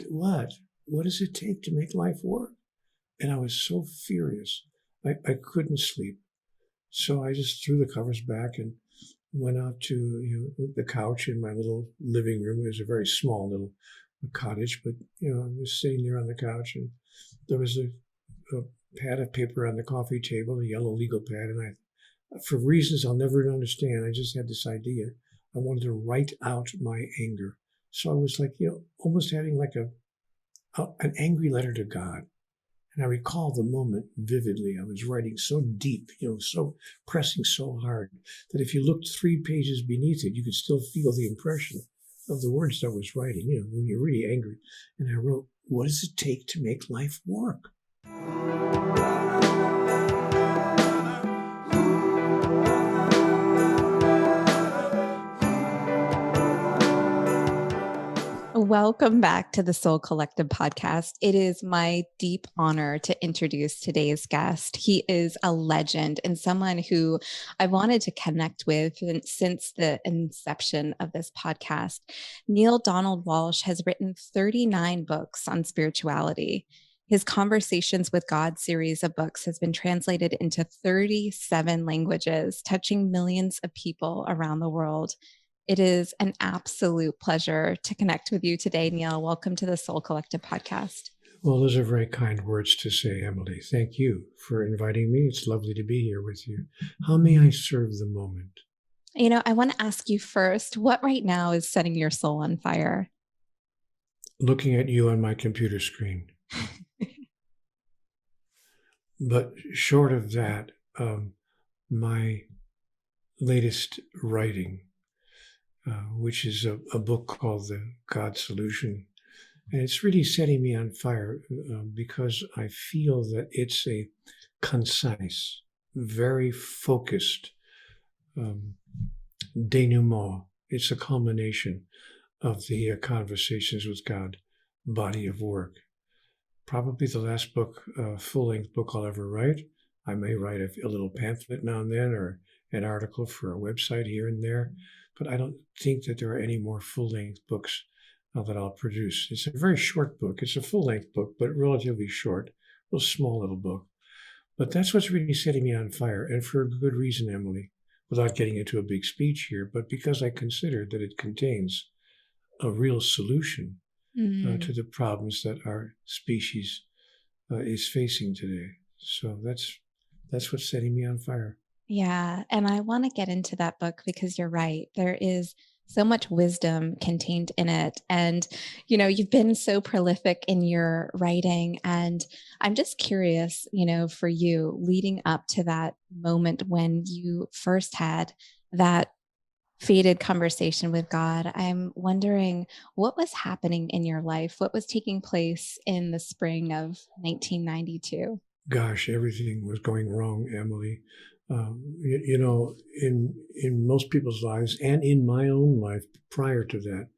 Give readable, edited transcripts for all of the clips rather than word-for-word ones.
what? What does it take to make life work? And I was so furious. I couldn't sleep. So I just threw the covers back and went out to the couch in my little living room. It was a very small little cottage, but I was sitting there on the couch, and there was a pad of paper on the coffee table, a yellow legal pad, and for reasons I'll never understand, I just had this idea. I wanted to write out my anger. So I was like, almost having like an angry letter to God. And I recall the moment vividly. I was writing so deep, so pressing so hard that if you looked 3 pages beneath it, you could still feel the impression of the words that I was writing, when you're really angry. And I wrote, what does it take to make life work? Welcome back to the Soul Collective podcast. It is my deep honor to introduce today's guest. He is a legend and someone who I wanted to connect with since the inception of this podcast. Neale Donald Walsch has written 39 books on spirituality. His Conversations with God series of books has been translated into 37 languages, touching millions of people around the world. It is an absolute pleasure to connect with you today, Neale. Welcome to the Soul Collective podcast. Well, those are very kind words to say, Emily. Thank you for inviting me. It's lovely to be here with you. How may I serve the moment? I want to ask you first, what right now is setting your soul on fire? Looking at you on my computer screen. But short of that, my latest writing, which is a book called The God Solution. And it's really setting me on fire because I feel that it's a concise, very focused denouement. It's a culmination of the Conversations with God body of work. Probably the last book, full-length book I'll ever write. I may write a little pamphlet now and then or an article for a website here and there, but I don't think that there are any more full-length books that I'll produce. It's a very short book. It's a full-length book, but relatively short, a small little book. But that's what's really setting me on fire, and for a good reason, Emily, without getting into a big speech here, but because I consider that it contains a real solution to the problems that our species is facing today. So that's what's setting me on fire. Yeah. And I want to get into that book because you're right. There is so much wisdom contained in it. And, you've been so prolific in your writing. And I'm just curious, for you leading up to that moment when you first had that fated conversation with God, I'm wondering what was happening in your life? What was taking place in the spring of 1992? Gosh, everything was going wrong, Emily. In most people's lives and in my own life prior to that,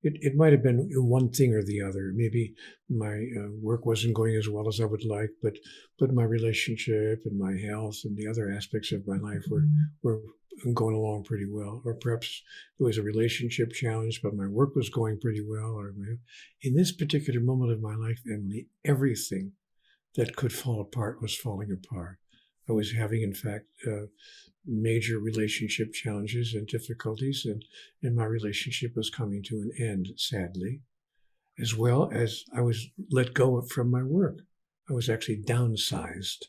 it might have been one thing or the other. Maybe my work wasn't going as well as I would like, but my relationship and my health and the other aspects of my life were going along pretty well. Or perhaps it was a relationship challenge, but my work was going pretty well. Or in this particular moment of my life, Emily, everything that could fall apart was falling apart. I was having, in fact, major relationship challenges and difficulties, and my relationship was coming to an end, sadly, as well as I was let go from my work. I was actually downsized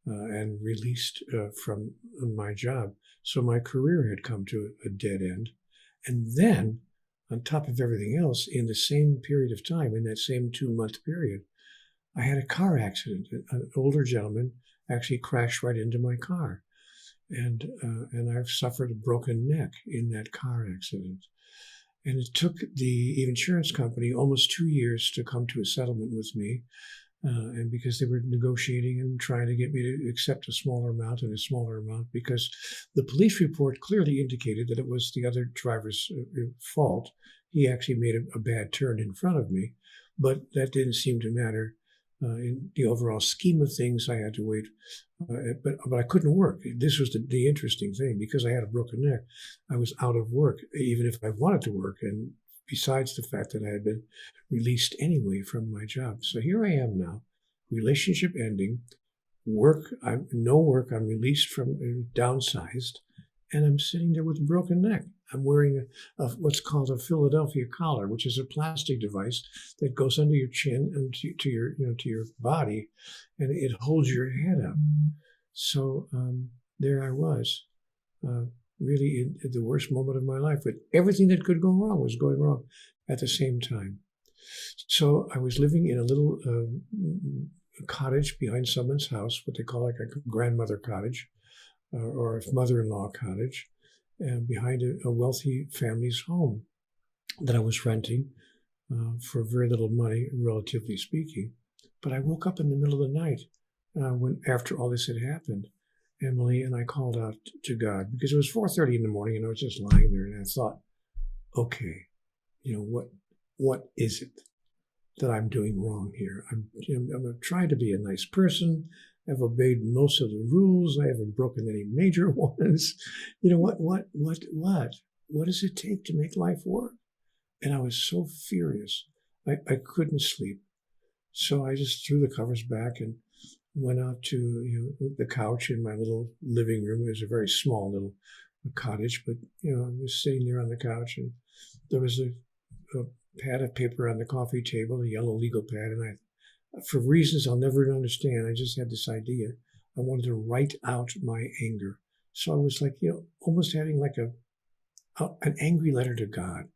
and released from my job. So my career had come to a dead end. And then, on top of everything else, in the same period of time, in that same 2-month period, I had a car accident. An older gentleman actually crashed right into my car. And I've suffered a broken neck in that car accident. And it took the insurance company almost 2 years to come to a settlement with me. And because they were negotiating and trying to get me to accept a smaller amount and a smaller amount, because the police report clearly indicated that it was the other driver's fault. He actually made a bad turn in front of me, but that didn't seem to matter. In the overall scheme of things, I had to wait, but I couldn't work. This was the interesting thing. Because I had a broken neck, I was out of work, even if I wanted to work. And besides the fact that I had been released anyway from my job. So here I am now, relationship ending, no work, I'm released from, downsized, and I'm sitting there with a broken neck. I'm wearing what's called a Philadelphia collar, which is a plastic device that goes under your chin and to your body, and it holds your head up. So there I was, really in the worst moment of my life. But everything that could go wrong was going wrong at the same time. So I was living in a little cottage behind someone's house, what they call like a grandmother cottage or a mother-in-law cottage, behind a wealthy family's home that I was renting for very little money, relatively speaking. But I woke up in the middle of the night when after all this had happened, Emily, and I called out to God because it was 4:30 in the morning and I was just lying there and I thought, okay, what is it that I'm doing wrong here? I'm trying to be a nice person. I've obeyed most of the rules. I haven't broken any major ones. What does it take to make life work? And I was so furious. I couldn't sleep. So I just threw the covers back and went out to the couch in my little living room. It was a very small little cottage, but I was sitting there on the couch and there was a pad of paper on the coffee table, a yellow legal pad, and for reasons I'll never understand, I just had this idea. I wanted to write out my anger. So I was like, almost having like an angry letter to God.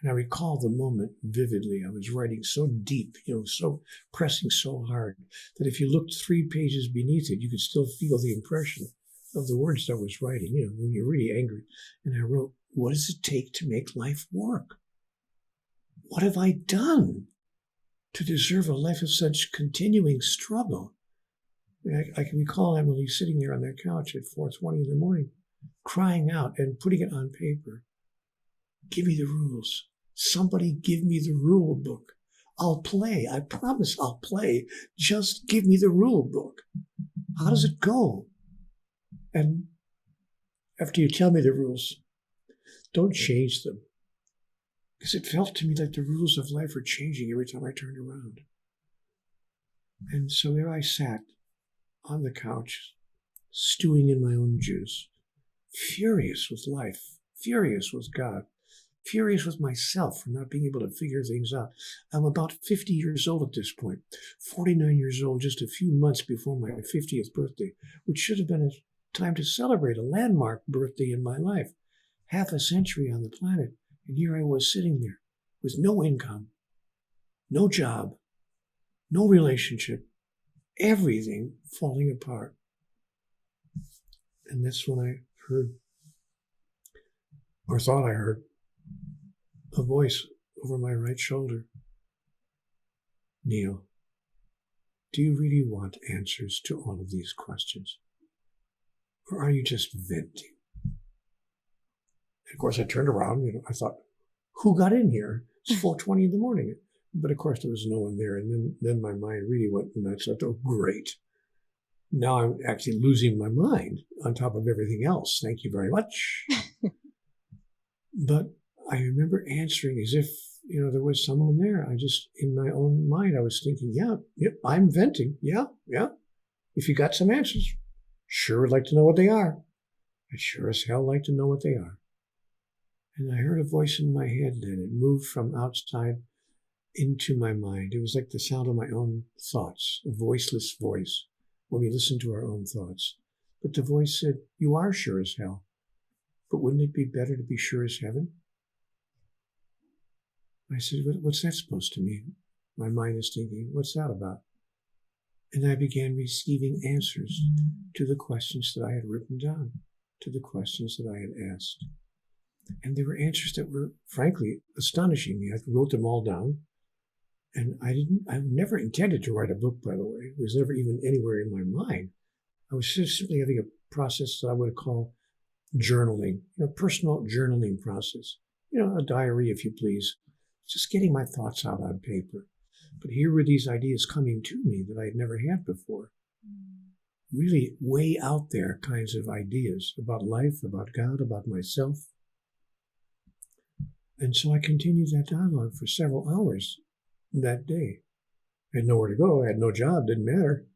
And I recall the moment vividly. I was writing so deep, so pressing so hard that if you looked 3 pages beneath it, you could still feel the impression of the words that I was writing, when you're really angry. And I wrote, what does it take to make life work? What have I done to deserve a life of such continuing struggle? I can recall Emily sitting there on that couch at 4:20 in the morning, crying out and putting it on paper. Give me the rules. Somebody give me the rule book. I'll play. I promise I'll play. Just give me the rule book. How does it go? And after you tell me the rules, don't change them. Because it felt to me like the rules of life were changing every time I turned around. And so there I sat on the couch, stewing in my own juice, furious with life, furious with God, furious with myself for not being able to figure things out. I'm about 50 years old at this point, 49 years old, just a few months before my 50th birthday, which should have been a time to celebrate a landmark birthday in my life, half a century on the planet. And here I was sitting there with no income, no job, no relationship, everything falling apart. And that's when I heard, or thought I heard, a voice over my right shoulder. Neale, do you really want answers to all of these questions? Or are you just venting? Of course, I turned around, I thought, who got in here? It's 4:20 in the morning. But of course, there was no one there. And then my mind really went nuts. I thought, oh, great. Now I'm actually losing my mind on top of everything else. Thank you very much. But I remember answering as if, there was someone there. In my own mind, I was thinking, yep, I'm venting. Yeah. If you got some answers, sure would like to know what they are. I'd sure as hell like to know what they are. And I heard a voice in my head then. It moved from outside into my mind. It was like the sound of my own thoughts, a voiceless voice when we listen to our own thoughts. But the voice said, you are sure as hell. But wouldn't it be better to be sure as heaven? I said, what's that supposed to mean? My mind is thinking, what's that about? And I began receiving answers to the questions that I had written down, to the questions that I had asked. And there were answers that were, frankly, astonishing me. I wrote them all down. And I never intended to write a book, by the way. It was never even anywhere in my mind. I was just simply having a process that I would call journaling, personal journaling process. A diary, if you please. Just getting my thoughts out on paper. But here were these ideas coming to me that I had never had before. Really way out there kinds of ideas about life, about God, about myself. And so I continued that dialogue for several hours that day. I had nowhere to go. I had no job. Didn't matter.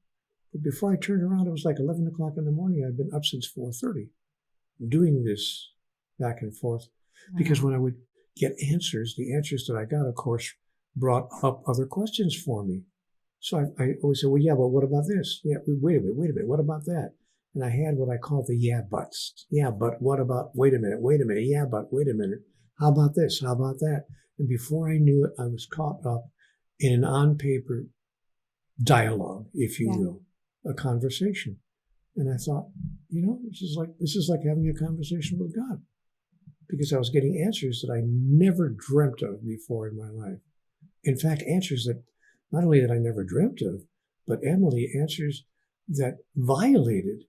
But before I turned around, it was like 11 o'clock in the morning. I'd been up since 4:30 doing this back and forth. Because when I would get answers, the answers that I got, of course, brought up other questions for me. So I always said, well, yeah, but what about this? Yeah, wait a minute, what about that? And I had what I call the yeah buts. Yeah, but what about, wait a minute, yeah, but wait a minute. How about this? How about that? And before I knew it, I was caught up in an on-paper dialogue, if you will, a conversation. And I thought, this is like having a conversation with God, because I was getting answers that I never dreamt of before in my life. In fact, answers that not only that I never dreamt of, but Emily, answers that violated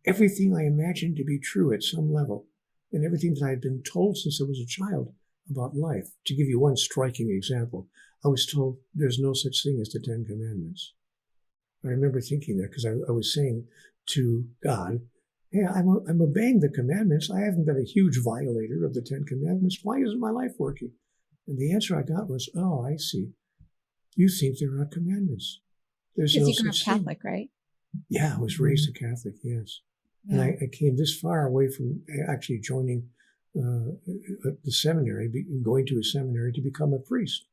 everything I imagined to be true at some level, and everything that I had been told since I was a child about life. To give you one striking example, I was told there's no such thing as the Ten Commandments. I remember thinking that because I was saying to God, hey, I'm obeying the commandments. I haven't been a huge violator of the Ten Commandments. Why isn't my life working? And the answer I got was, oh, I see. You think there are commandments. There's no you grew up such Catholic, thing. right? Yeah, I was raised a Catholic, yes. Yeah. And I came this far away from actually joining the seminary, going to a seminary to become a priest.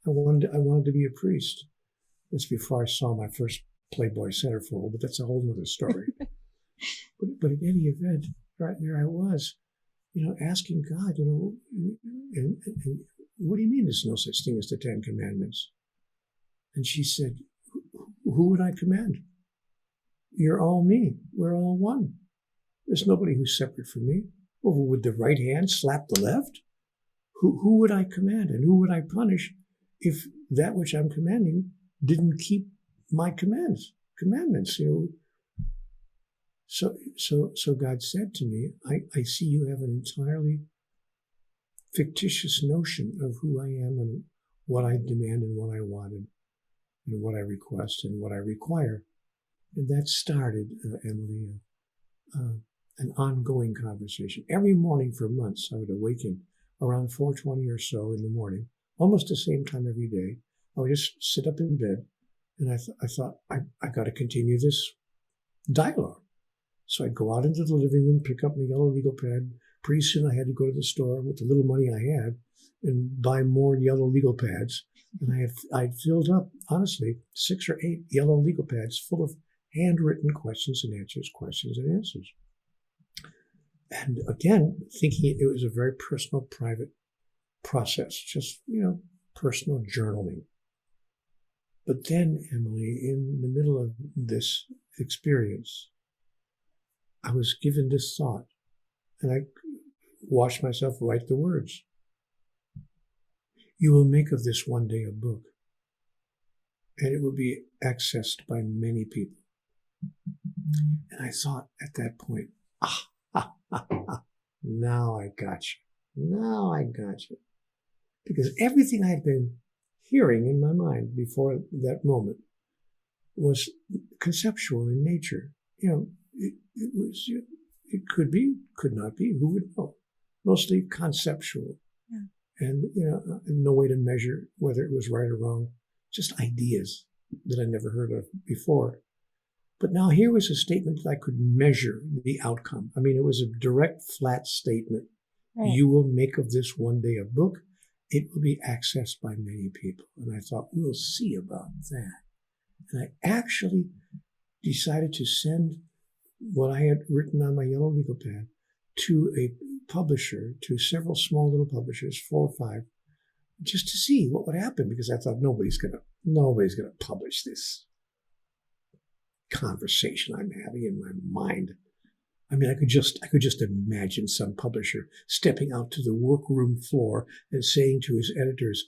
I wanted to be a priest. That's before I saw my first Playboy centerfold, but that's a whole other story. but in any event, right there I was, asking God, and what do you mean there's no such thing as the Ten Commandments? And she said, who would I command? You're all me. We're all one. There's nobody who's separate from me. Well, would the right hand slap the left? Who would I command and who would I punish if that which I'm commanding didn't keep my commandments? So God said to me, I see you have an entirely fictitious notion of who I am and what I demand and what I wanted and what I request and what I require. And that started, Emily, an ongoing conversation. Every morning for months, I would awaken around 4:20 or so in the morning, almost the same time every day. I would just sit up in bed, and I thought, I got to continue this dialogue. So I'd go out into the living room, pick up my yellow legal pad. Pretty soon I had to go to the store with the little money I had and buy more yellow legal pads. And I'd filled up, honestly, 6 or 8 yellow legal pads full of handwritten questions and answers. And again, thinking it was a very personal, private process, just, personal journaling. But then, Emily, in the middle of this experience, I was given this thought, and I watched myself write the words. You will make of this one day a book, and it will be accessed by many people. And I thought at that point, now I got you. Because everything I had been hearing in my mind before that moment was conceptual in nature. It could be, could not be, who would know? Mostly conceptual. Yeah. And, no way to measure whether it was right or wrong, just ideas that I never heard of before. But now here was a statement that I could measure the outcome. I mean, it was a direct, flat statement. Right. You will make of this one day a book. It will be accessed by many people. And I thought, we'll see about that. And I actually decided to send what I had written on my yellow legal pad to a publisher, to several small little publishers, 4 or 5, just to see what would happen, because I thought nobody's gonna publish this conversation I'm having in my mind. I mean, I could just imagine some publisher stepping out to the workroom floor and saying to his editors,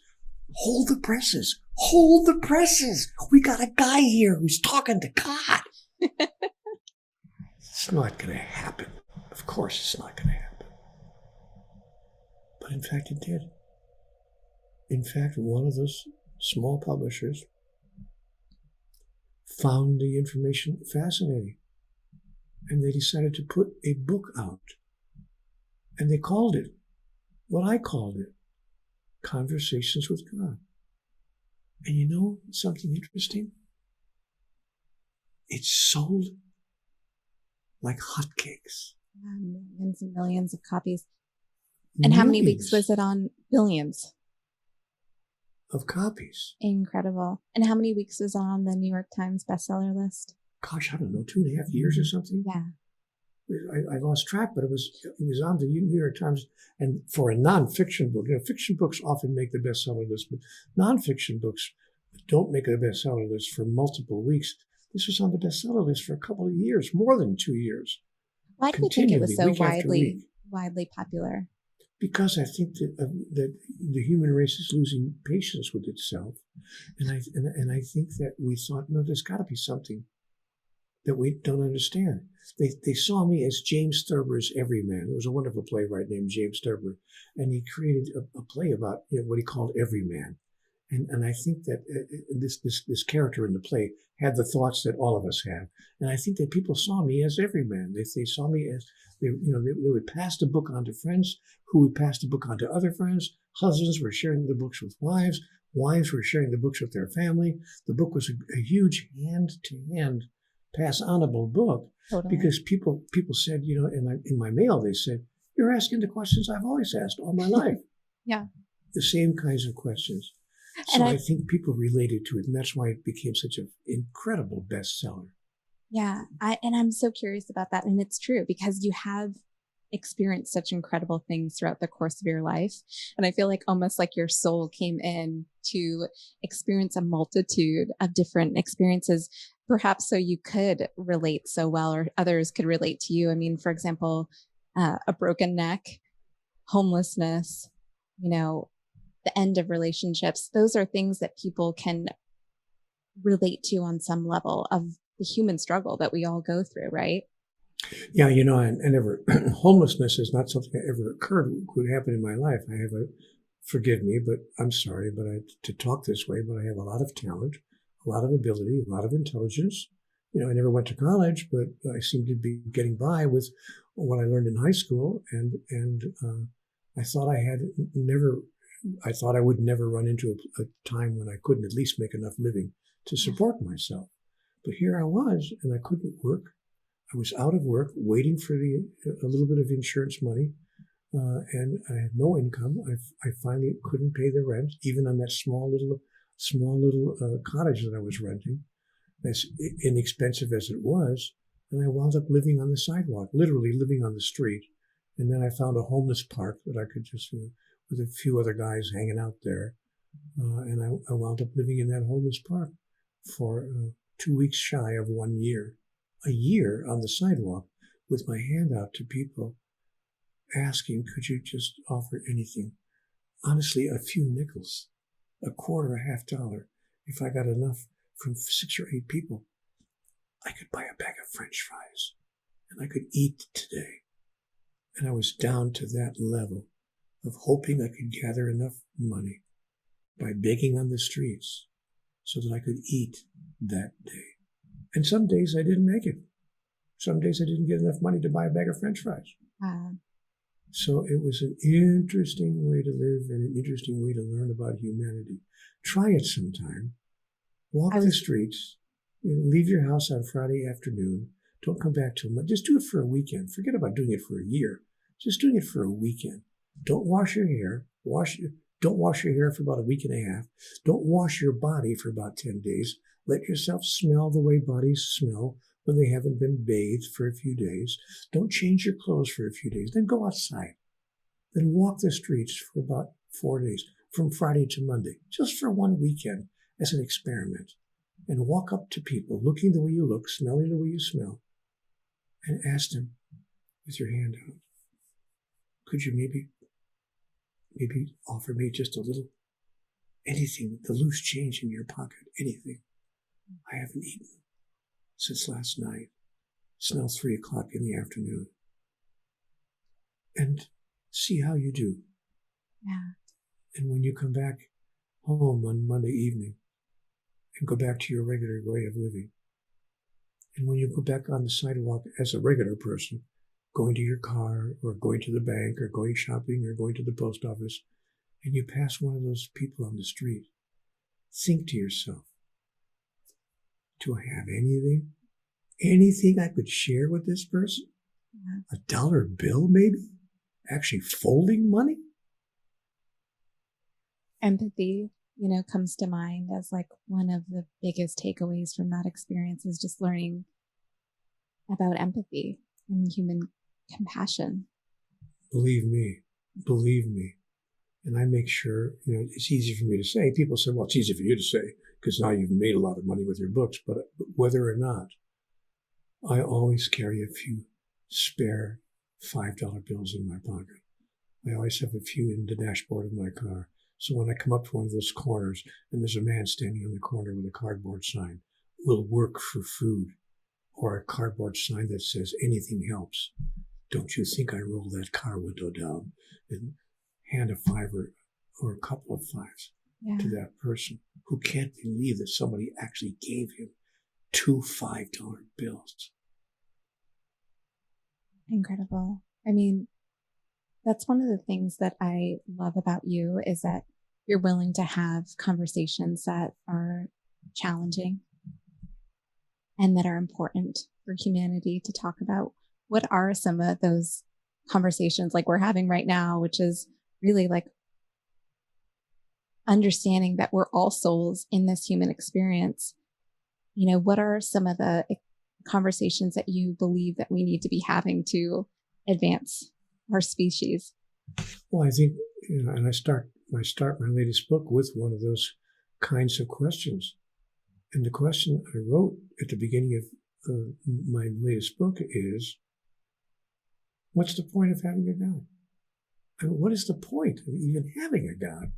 hold the presses. We got a guy here who's talking to God. It's not going to happen. Of course it's not going to happen. But in fact, it did. In fact, one of those small publishers found the information fascinating. And they decided to put a book out. And they called it what I called it, Conversations with God. And you know something interesting? It sold like hotcakes. Millions and millions of copies. And how many weeks was it on? Billions of copies. Incredible. And how many weeks was it on the New York Times bestseller list? Gosh, I don't know, 2.5 years or something. Yeah. I lost track, but it was on the New York Times. And for a nonfiction book, fiction books often make the bestseller list, but nonfiction books don't make a bestseller list for multiple weeks. This was on the bestseller list for a couple of years, more than 2 years. Why do you think it was so widely popular? Because I think that the human race is losing patience with itself, and I think that we thought, no, there's got to be something that we don't understand. They saw me as James Thurber's Everyman. There was a wonderful playwright named James Thurber, and he created a play about what he called Everyman. And I think that this character in the play had the thoughts that all of us have. And I think that people saw me as Everyman. They saw me as, they would pass the book on to friends, who would pass the book on to other friends. Husbands were sharing the books with wives. Wives were sharing the books with their family. The book was a huge hand-to-hand pass-onable book. Totally. Because people said, in my mail, they said, you're asking the questions I've always asked all my life. Yeah. The same kinds of questions. So I think people related to it, and that's why it became such an incredible bestseller. Yeah, I'm so curious about that, and it's true because you have experienced such incredible things throughout the course of your life, and I feel like almost like your soul came in to experience a multitude of different experiences, perhaps so you could relate so well, or others could relate to you. I mean, for example, a broken neck, homelessness, the end of relationships. Those are things that people can relate to on some level of the human struggle that we all go through, right? Yeah, homelessness is not something that ever could happen in my life. Forgive me, but I'm sorry, to talk this way, but I have a lot of talent, a lot of ability, a lot of intelligence. I never went to college, but I seem to be getting by with what I learned in high school. And I thought I thought I would never run into a time when I couldn't at least make enough living to support myself. But here I was, and I couldn't work. I was out of work, waiting for a little bit of insurance money, and I had no income. I finally couldn't pay the rent, even on that small little cottage that I was renting, as inexpensive as it was. And I wound up living on the sidewalk, literally living on the street. And then I found a homeless park that I could just with a few other guys hanging out there. And I wound up living in that homeless park for 2 weeks shy of 1 year. A year on the sidewalk with my hand out to people asking, could you just offer anything? Honestly, a few nickels, a quarter, a $50. If I got enough from 6 or 8 people, I could buy a bag of French fries and I could eat today. And I was down to that level of hoping I could gather enough money by begging on the streets so that I could eat that day. And some days I didn't make it. Some days I didn't get enough money to buy a bag of French fries. So it was an interesting way to live and an interesting way to learn about humanity. Try it sometime. Walk the streets. Leave your house on Friday afternoon. Don't come back till Monday. Just do it for a weekend. Forget about doing it for a year. Just doing it for a weekend. Don't wash your hair. Don't wash your hair for about a week and a half. Don't wash your body for about 10 days. Let yourself smell the way bodies smell when they haven't been bathed for a few days. Don't change your clothes for a few days. Then go outside. Then walk the streets for about 4 days, from Friday to Monday, just for one weekend as an experiment. And walk up to people, looking the way you look, smelling the way you smell, and ask them with your hand out, could you maybe offer me just a little, anything, the loose change in your pocket, anything. I haven't eaten since last night. It's now 3 o'clock in the afternoon. And see how you do. Yeah. And when you come back home on Monday evening and go back to your regular way of living, and when you go back on the sidewalk as a regular person, going to your car or going to the bank or going shopping or going to the post office, and you pass one of those people on the street, think to yourself, do I have anything? Anything I could share with this person? Yeah. $1 bill, maybe? Actually folding money? Empathy, comes to mind as like one of the biggest takeaways from that experience is just learning about empathy and human compassion. Believe me. And I make sure, it's easy for me to say. People say, well, it's easy for you to say because now you've made a lot of money with your books. But whether or not, I always carry a few spare $5 bills in my pocket. I always have a few in the dashboard of my car. So when I come up to one of those corners and there's a man standing on the corner with a cardboard sign, "Will work for food," or a cardboard sign that says "anything helps," don't you think I roll that car window down and hand a $5 or a couple of $5s to that person who can't believe that somebody actually gave him 2 $5 bills. Incredible. I mean, that's one of the things that I love about you is that you're willing to have conversations that are challenging and that are important for humanity to talk about. What are some of those conversations like we're having right now, which is really like understanding that we're all souls in this human experience? What are some of the conversations that you believe that we need to be having to advance our species? Well, I think, and I start my latest book with one of those kinds of questions. And the question I wrote at the beginning of my latest book is, what's the point of having a God? I mean, what is the point of even having a God?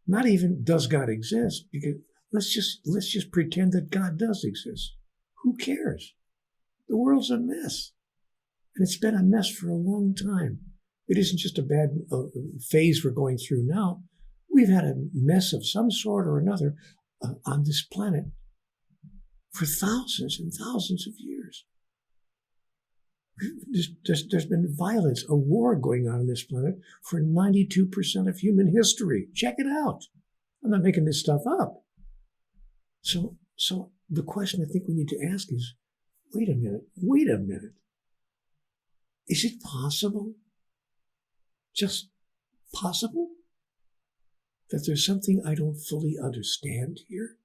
Not even does God exist, because let's just pretend that God does exist. Who cares? The world's a mess. And it's been a mess for a long time. It isn't just a bad phase we're going through now. We've had a mess of some sort or another on this planet for thousands and thousands of years. There's been violence, a war going on this planet for 92% of human history. Check it out. I'm not making this stuff up. So the question I think we need to ask is, wait a minute. Is it possible, just possible, that there's something I don't fully understand here?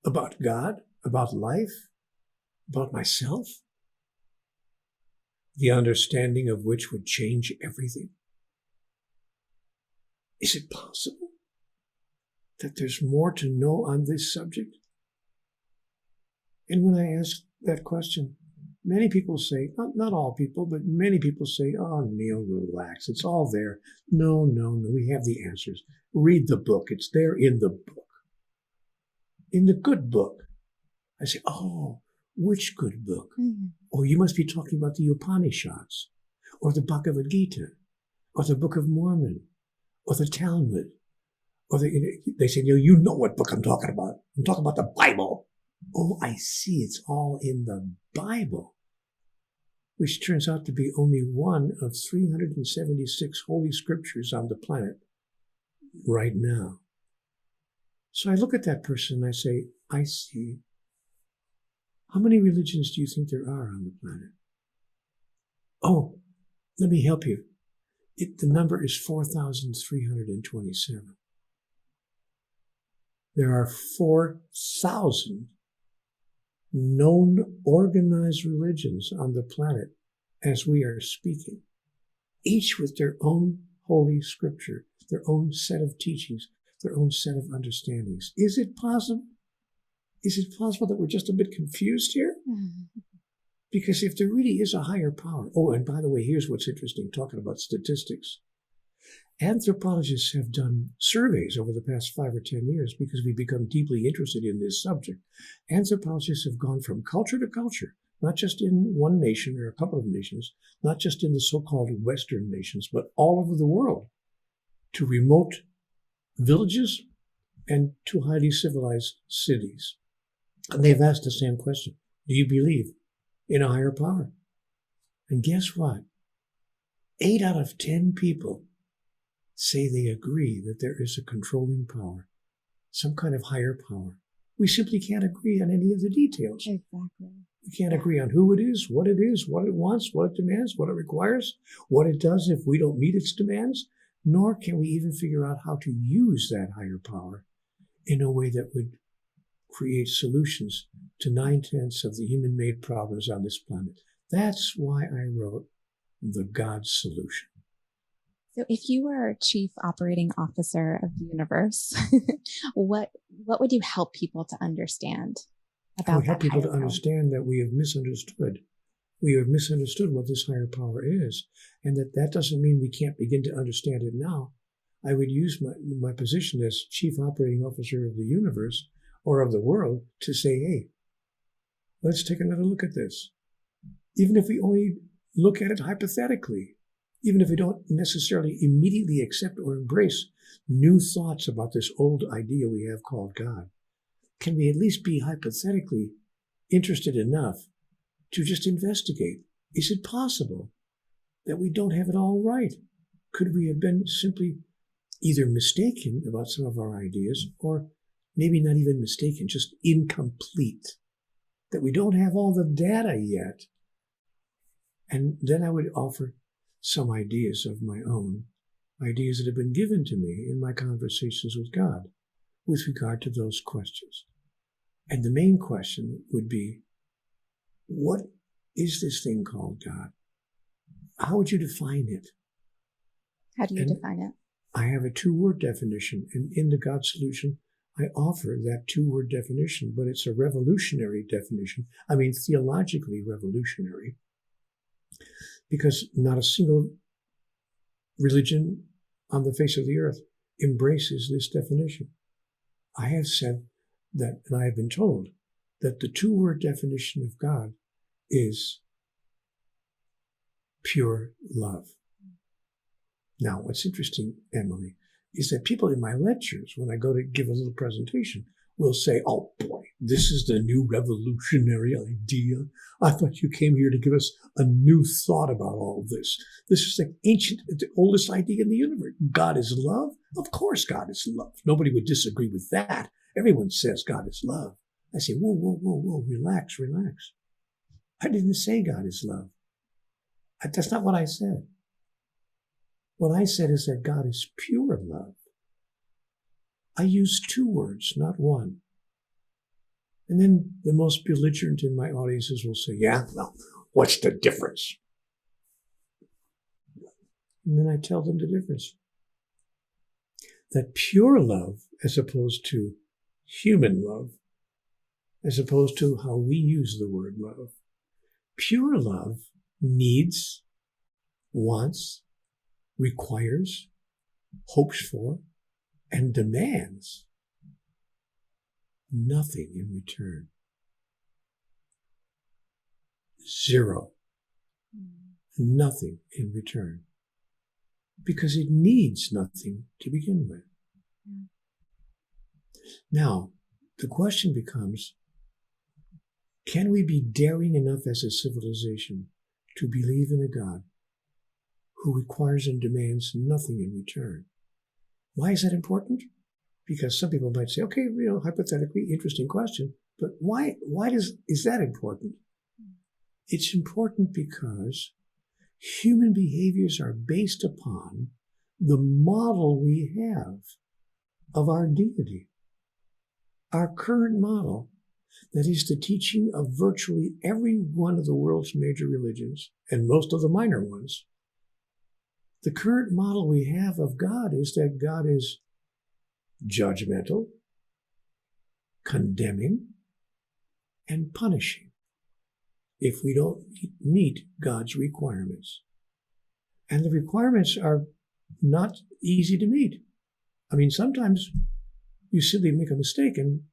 About God, about life, about myself? The understanding of which would change everything? Is it possible that there's more to know on this subject? And when I ask that question, many people say, not all people, but many people say, "Oh, Neale, relax. It's all there." No, we have the answers. Read the book. It's there in the book. In the good book. I say, "Oh, which good book?" Mm-hmm. Oh, you must be talking about the Upanishads, or the Bhagavad Gita, or the Book of Mormon, or the Talmud. Or they say, you know what book I'm talking about. I'm talking about the Bible. Oh, I see. It's all in the Bible, which turns out to be only one of 376 holy scriptures on the planet right now. So I look at that person and I say, I see. How many religions do you think there are on the planet? Oh, let me help you. The number is 4,327. There are 4,000 known organized religions on the planet as we are speaking, each with their own holy scripture, their own set of teachings, their own set of understandings. Is it possible? Is it possible that we're just a bit confused here? Mm-hmm. Because if there really is a higher power, oh, and by the way, here's what's interesting, talking about statistics. Anthropologists have done surveys over the past 5 or 10 years because we've become deeply interested in this subject. Anthropologists have gone from culture to culture, not just in one nation or a couple of nations, not just in the so-called Western nations, but all over the world, to remote villages and to highly civilized cities. And they've asked the same question. Do you believe in a higher power? And guess what? 8 out of 10 people say they agree that there is a controlling power, some kind of higher power. We simply can't agree on any of the details. Exactly. We can't agree on who it is, what it wants, what it demands, what it requires, what it does if we don't meet its demands, nor can we even figure out how to use that higher power in a way that would create solutions to 9/10 of the human-made problems on this planet. That's why I wrote The God Solution. So if you were Chief Operating Officer of the universe, what would you help people to understand about I would help people to power? understand that we have misunderstood. We have misunderstood what this higher power is, and that doesn't mean we can't begin to understand it now. I would use my position as Chief Operating Officer of the universe or of the world to say, hey, let's take another look at this. Even if we only look at it hypothetically, even if we don't necessarily immediately accept or embrace new thoughts about this old idea we have called God, can we at least be hypothetically interested enough to just investigate? Is it possible that we don't have it all right? Could we have been simply either mistaken about some of our ideas, or maybe not even mistaken, just incomplete, that we don't have all the data yet? And then I would offer some ideas of my own, ideas that have been given to me in my conversations with God with regard to those questions. And the main question would be, what is this thing called God? How would you define it? How do you define it? I have a 2-word definition, and in the God Solution, I offer that 2-word definition, but it's a revolutionary definition. I mean, theologically revolutionary, because not a single religion on the face of the earth embraces this definition. I have said that, and I have been told, that the 2-word definition of God is pure love. Now, what's interesting, Emily, is that people in my lectures, when I go to give a little presentation, will say, oh boy, this is the new revolutionary idea. I thought you came here to give us a new thought about all of this. This is the oldest idea in the universe. God is love? Of course God is love. Nobody would disagree with that. Everyone says God is love. I say, whoa, relax. I didn't say God is love. That's not what I said. What I said is that God is pure love. I used 2 words, not one. And then the most belligerent in my audiences will say, yeah, well, what's the difference? And then I tell them the difference. That pure love, as opposed to human love, as opposed to how we use the word love, pure love needs, wants, requires, hopes for, and demands nothing in return. 0. Nothing in return. Because it needs nothing to begin with. Now, the question becomes, can we be daring enough as a civilization to believe in a God who requires and demands nothing in return? Why is that important? Because some people might say, okay, hypothetically, interesting question, but why is that important? It's important because human behaviors are based upon the model we have of our deity. Our current model, that is the teaching of virtually every one of the world's major religions, and most of the minor ones, the current model we have of God is that God is judgmental, condemning, and punishing if we don't meet God's requirements. And the requirements are not easy to meet. I mean, sometimes you simply make a mistake and,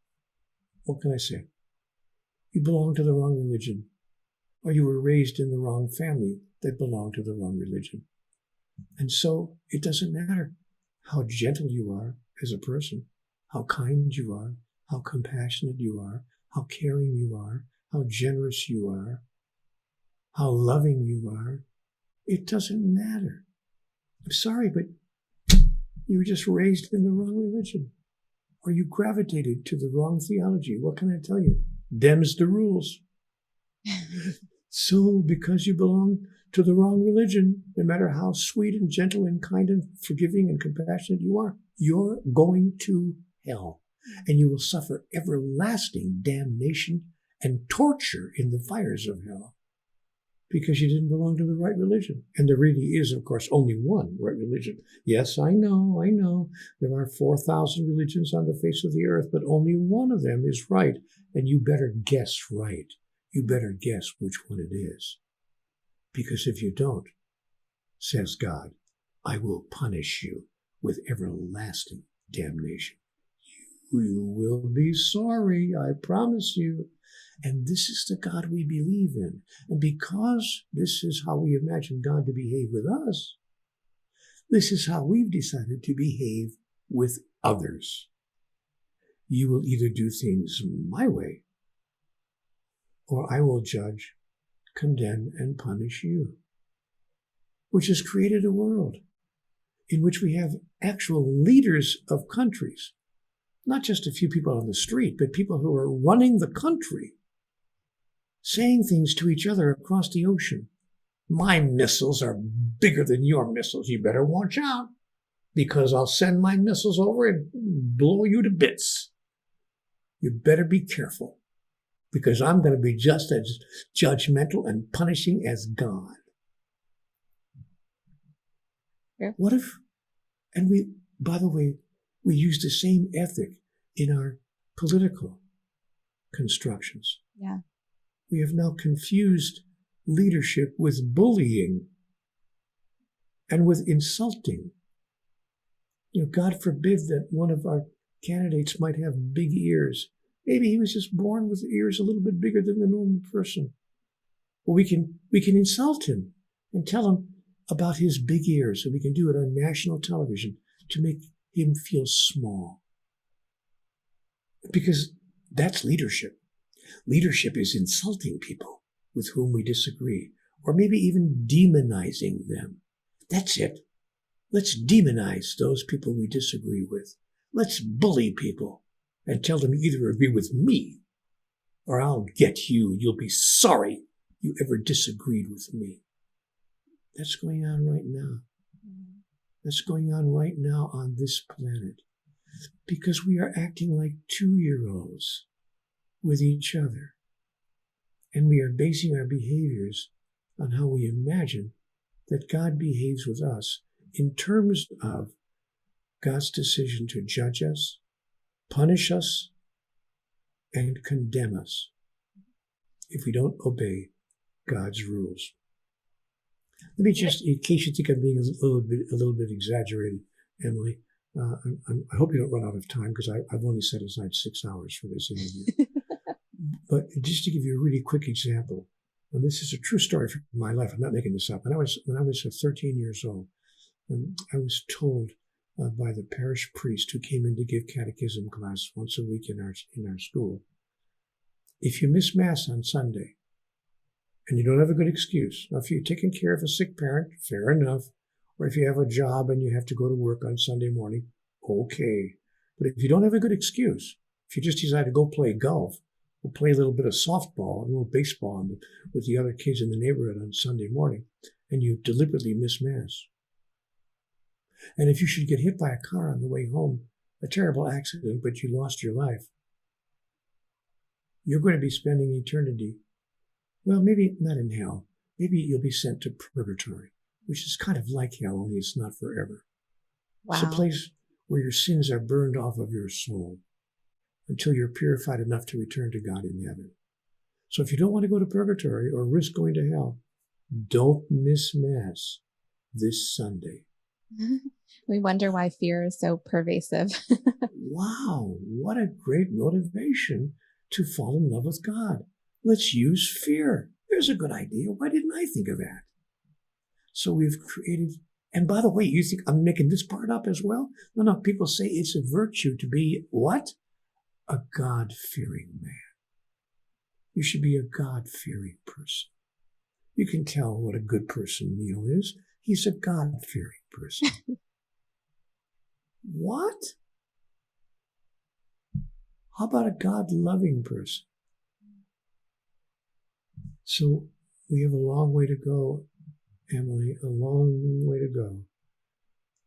what can I say? You belong to the wrong religion, or you were raised in the wrong family that belonged to the wrong religion. And so it doesn't matter how gentle you are as a person, how kind you are, how compassionate you are, how caring you are, how generous you are, how loving you are. It doesn't matter. I'm sorry, but You were just raised in the wrong religion, or you gravitated to the wrong theology. What can I tell you? Them's the rules. So because you belong to the wrong religion, no matter how sweet and gentle and kind and forgiving and compassionate you are, you're going to hell. And you will suffer everlasting damnation and torture in the fires of hell because you didn't belong to the right religion. And there really is, of course, only one right religion. Yes, I know. There are 4,000 religions on the face of the earth, but only one of them is right. And you better guess right. You better guess which one it is. Because if you don't, says God, I will punish you with everlasting damnation. You will be sorry, I promise you. And this is the God we believe in. And because this is how we imagine God to behave with us, this is how we've decided to behave with others. You will either do things my way, or I will judge, condemn, and punish you, which has created a world in which we have actual leaders of countries, not just a few people on the street, but people who are running the country, saying things to each other across the ocean. My missiles are bigger than your missiles. You better watch out, because I'll send my missiles over and blow you to bits. You better be careful, because I'm going to be just as judgmental and punishing as God. Yeah. What if, and we, by the way, we use the same ethic in our political constructions. Yeah. We have now confused leadership with bullying and with insulting. God forbid that one of our candidates might have big ears. Maybe he was just born with ears a little bit bigger than the normal person. Well, we can insult him and tell him about his big ears, and we can do it on national television to make him feel small. Because that's leadership. Leadership is insulting people with whom we disagree, or maybe even demonizing them. That's it. Let's demonize those people we disagree with. Let's bully people and tell them you either agree with me or I'll get you. You'll be sorry you ever disagreed with me. That's going on right now. That's going on right now on this planet, because we are acting like 2-year-olds with each other. And we are basing our behaviors on how we imagine that God behaves with us in terms of God's decision to judge us, punish us, and condemn us if we don't obey God's rules. Let me just, in case you think I'm being a little bit exaggerated, Emily, I hope you don't run out of time, because I've only set aside 6 hours for this interview. But just to give you a really quick example, and this is a true story from my life. I'm not making this up. When I was 13 years old, I was told by the parish priest who came in to give catechism class once a week in our school, if you miss Mass on Sunday and you don't have a good excuse, now if you're taking care of a sick parent, fair enough, or if you have a job and you have to go to work on Sunday morning, okay. But if you don't have a good excuse, if you just decide to go play golf, or play a little bit of softball, a little baseball with the other kids in the neighborhood on Sunday morning, and you deliberately miss Mass, and if you should get hit by a car on the way home, a terrible accident, but you lost your life, you're going to be spending eternity, well, maybe not in hell. Maybe you'll be sent to purgatory, which is kind of like hell, only it's not forever. Wow. It's a place where your sins are burned off of your soul until you're purified enough to return to God in heaven. So if you don't want to go to purgatory or risk going to hell, don't miss Mass this Sunday. We wonder why fear is so pervasive. Wow, what a great motivation to fall in love with God. Let's use fear. There's a good idea. Why didn't I think of that? So we've created, and by the way, you think I'm making this part up as well? No, people say it's a virtue to be what? A God-fearing man. You should be a God-fearing person. You can tell what a good person Neale is. He's a God-fearing person. What? How about a God-loving person? So we have a long way to go, Emily, a long way to go.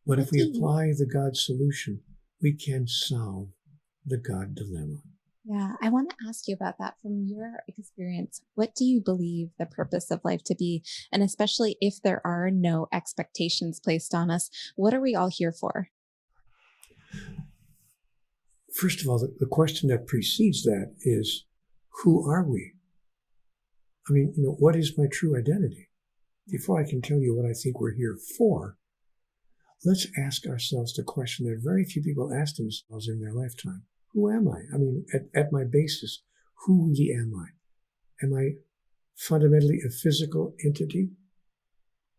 But if we apply the God solution, we can solve the God dilemma. Yeah, I want to ask you about that from your experience. What do you believe the purpose of life to be? And especially if there are no expectations placed on us, what are we all here for? First of all, the question that precedes that is, who are we? I mean, what is my true identity? Before I can tell you what I think we're here for, let's ask ourselves the question that very few people ask themselves in their lifetime. Who am I? I mean, at my basis, who really am I? Am I fundamentally a physical entity?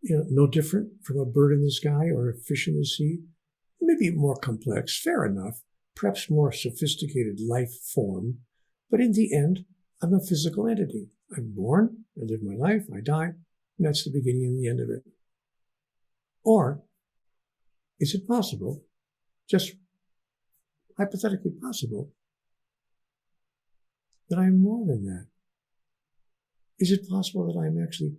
No different from a bird in the sky or a fish in the sea? Maybe more complex, fair enough, perhaps more sophisticated life form. But in the end, I'm a physical entity. I'm born, I live my life, I die, and that's the beginning and the end of it. Or is it possible, just hypothetically possible, that I'm more than that? Is it possible that I'm actually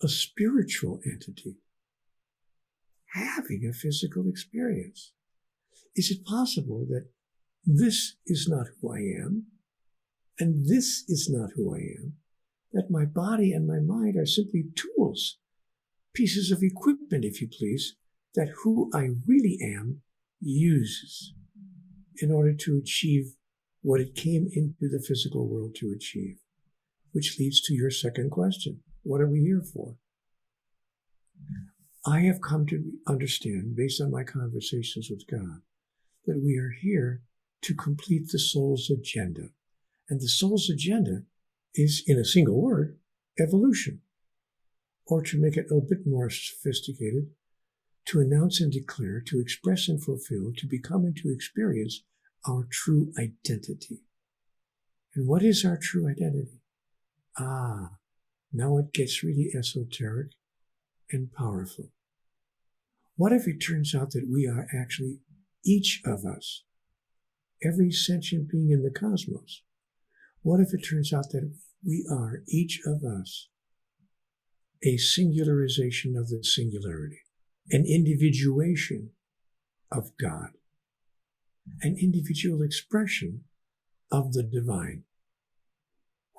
a spiritual entity having a physical experience? Is it possible that this is not who I am, and this is not who I am, that my body and my mind are simply tools, pieces of equipment, if you please, that who I really am uses in order to achieve what it came into the physical world to achieve? Which leads to your second question. What are we here for? I have come to understand, based on my conversations with God, that we are here to complete the soul's agenda. And the soul's agenda is, in a single word, evolution. Or to make it a bit more sophisticated, to announce and declare, to express and fulfill, to become and to experience our true identity. And what is our true identity? Now it gets really esoteric and powerful. What if it turns out that we are actually, each of us, every sentient being in the cosmos? What if it turns out that we are, each of us, a singularization of the singularity, an individuation of God, an individual expression of the divine?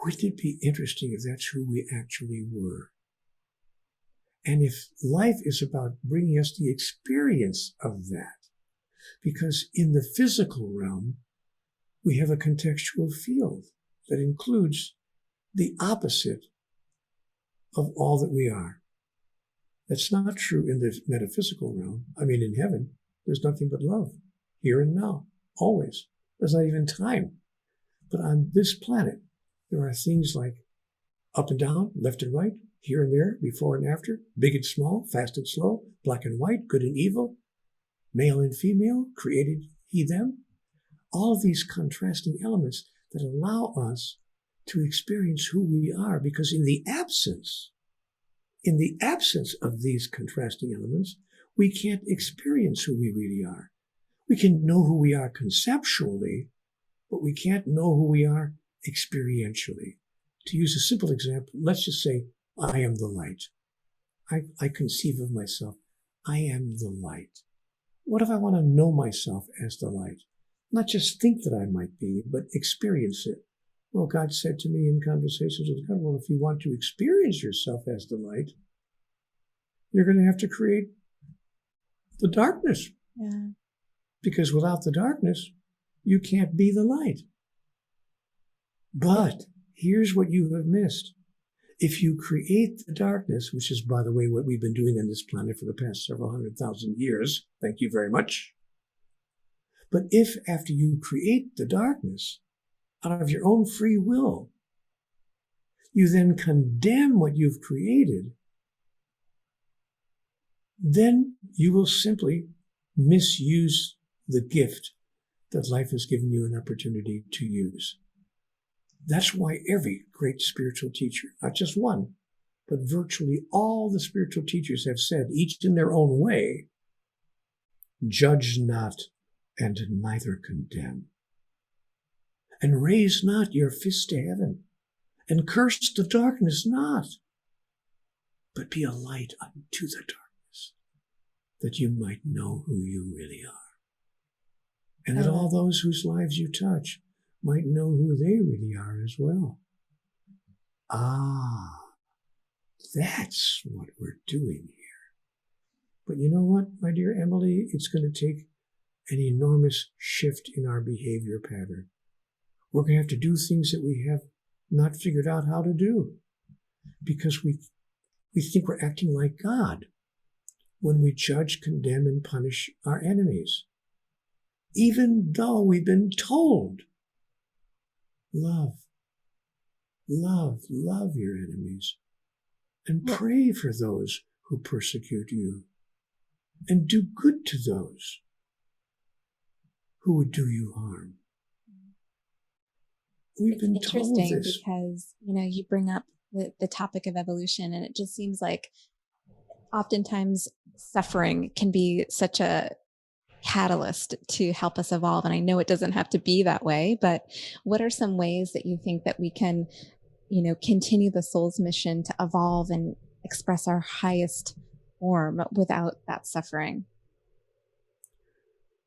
Wouldn't it be interesting if that's who we actually were? And if life is about bringing us the experience of that, because in the physical realm, we have a contextual field that includes the opposite of all that we are. That's not true in the metaphysical realm. I mean, in heaven, there's nothing but love, here and now, always. There's not even time. But on this planet, there are things like up and down, left and right, here and there, before and after, big and small, fast and slow, black and white, good and evil, male and female, created he, them. All of these contrasting elements that allow us to experience who we are, because in the absence of these contrasting elements, we can't experience who we really are. We can know who we are conceptually, but we can't know who we are experientially. To use a simple example, let's just say I am the light. I conceive of myself, I am the light. What if I want to know myself as the light? Not just think that I might be, but experience it. Well, God said to me in conversations with God, well, if you want to experience yourself as the light, you're going to have to create the darkness. Yeah. Because without the darkness, you can't be the light. But here's what you have missed. If you create the darkness, which is, by the way, what we've been doing on this planet for the past several 100,000 years, thank you very much. But if after you create the darkness, out of your own free will, you then condemn what you've created, then you will simply misuse the gift that life has given you an opportunity to use. That's why every great spiritual teacher, not just one, but virtually all the spiritual teachers have said, each in their own way, Judge not, and neither condemn. And raise not your fist to heaven, and curse the darkness not, but be a light unto the darkness, that you might know who you really are. And that all those whose lives you touch might know who they really are as well. Ah, that's what we're doing here. But you know what, my dear Emily? It's going to take an enormous shift in our behavior pattern. We're going to have to do things that we have not figured out how to do, because we think we're acting like God when we judge, condemn, and punish our enemies, even though we've been told, love your enemies, and pray for those who persecute you, and do good to those who would do you harm. We've been told this. Interesting, because, you bring up the topic of evolution, and it just seems like oftentimes suffering can be such a catalyst to help us evolve. And I know it doesn't have to be that way, but what are some ways that you think that we can, continue the soul's mission to evolve and express our highest form without that suffering?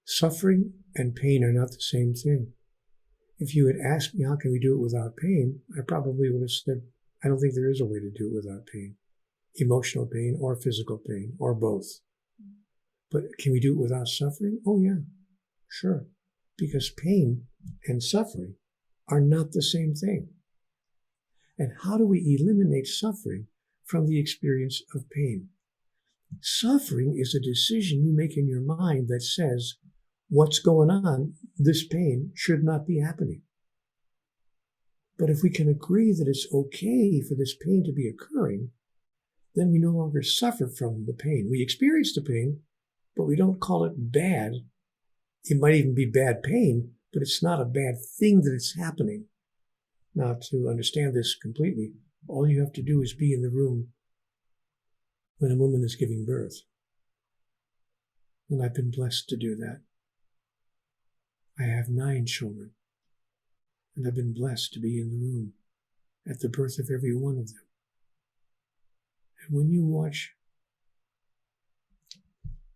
Suffering and pain are not the same thing. If you had asked me, how can we do it without pain? I probably would have said, I don't think there is a way to do it without pain. Emotional pain or physical pain or both. But can we do it without suffering? Oh yeah, sure. Because pain and suffering are not the same thing. And how do we eliminate suffering from the experience of pain? Suffering is a decision you make in your mind that says, what's going on, this pain should not be happening. But if we can agree that it's okay for this pain to be occurring, then we no longer suffer from the pain. We experience the pain, but we don't call it bad. It might even be bad pain, but it's not a bad thing that it's happening. Now, to understand this completely, all you have to do is be in the room when a woman is giving birth. And I've been blessed to do that. I have 9 children, and I've been blessed to be in the room at the birth of every one of them. And when you watch,